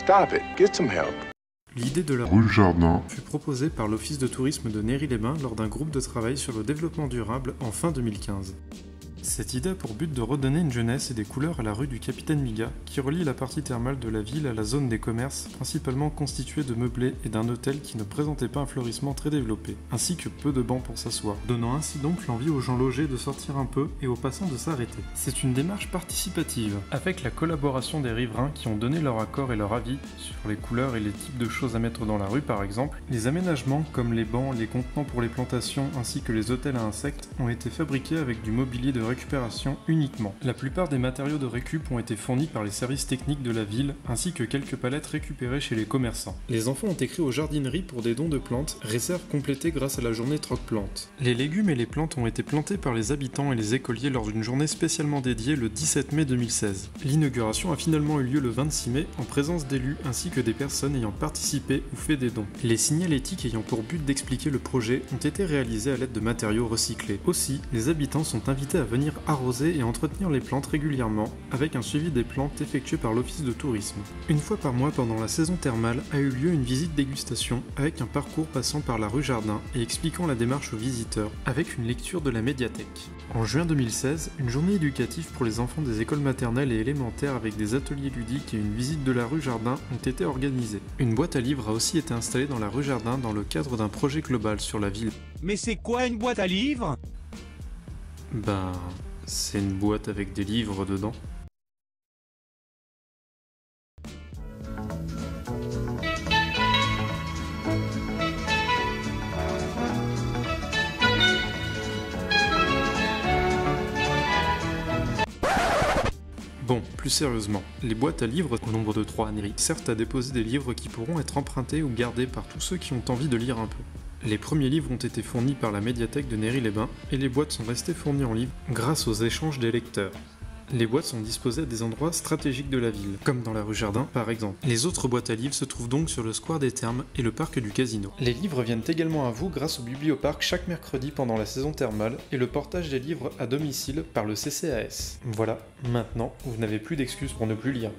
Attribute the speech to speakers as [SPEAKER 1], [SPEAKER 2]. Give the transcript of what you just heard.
[SPEAKER 1] Stop it. Get some help.
[SPEAKER 2] L'idée de la
[SPEAKER 3] Rue Jardin
[SPEAKER 2] fut proposée par l'Office de tourisme de Néry-les-Bains lors d'un groupe de travail sur le développement durable en fin 2015. Cette idée a pour but de redonner une jeunesse et des couleurs à la rue du Capitaine Miga, qui relie la partie thermale de la ville à la zone des commerces, principalement constituée de meublés et d'un hôtel qui ne présentait pas un fleurissement très développé, ainsi que peu de bancs pour s'asseoir, donnant ainsi donc l'envie aux gens logés de sortir un peu et aux passants de s'arrêter. C'est une démarche participative, avec la collaboration des riverains qui ont donné leur accord et leur avis sur les couleurs et les types de choses à mettre dans la rue par exemple. Les aménagements comme les bancs, les contenants pour les plantations ainsi que les hôtels à insectes ont été fabriqués avec du mobilier de récupération uniquement. La plupart des matériaux de récup ont été fournis par les services techniques de la ville, ainsi que quelques palettes récupérées chez les commerçants. Les enfants ont écrit aux jardineries pour des dons de plantes, réserve complétée grâce à la journée Troc-Plantes. Les légumes et les plantes ont été plantés par les habitants et les écoliers lors d'une journée spécialement dédiée le 17 mai 2016. L'inauguration a finalement eu lieu le 26 mai en présence d'élus ainsi que des personnes ayant participé ou fait des dons. Les signalétiques ayant pour but d'expliquer le projet ont été réalisés à l'aide de matériaux recyclés. Aussi, les habitants sont invités à venir arroser et entretenir les plantes régulièrement, avec un suivi des plantes effectué par l'office de tourisme. Une fois par mois pendant la saison thermale a eu lieu une visite dégustation, avec un parcours passant par la rue Jardin et expliquant la démarche aux visiteurs, avec une lecture de la médiathèque. En juin 2016, une journée éducative pour les enfants des écoles maternelles et élémentaires avec des ateliers ludiques et une visite de la rue Jardin ont été organisées. Une boîte à livres a aussi été installée dans la rue Jardin dans le cadre d'un projet global sur la ville.
[SPEAKER 4] Mais c'est quoi une boîte à livres ?
[SPEAKER 2] Ben, c'est une boîte avec des livres dedans. Bon, plus sérieusement, les boîtes à livres, au nombre de 3 à Néry, servent à déposer des livres qui pourront être empruntés ou gardés par tous ceux qui ont envie de lire un peu. Les premiers livres ont été fournis par la médiathèque de Néry-les-Bains et les boîtes sont restées fournies en livres grâce aux échanges des lecteurs. Les boîtes sont disposées à des endroits stratégiques de la ville, comme dans la rue Jardin par exemple. Les autres boîtes à livres se trouvent donc sur le square des Thermes et le parc du Casino. Les livres viennent également à vous grâce au biblioparc chaque mercredi pendant la saison thermale et le portage des livres à domicile par le CCAS. Voilà, maintenant vous n'avez plus d'excuses pour ne plus lire.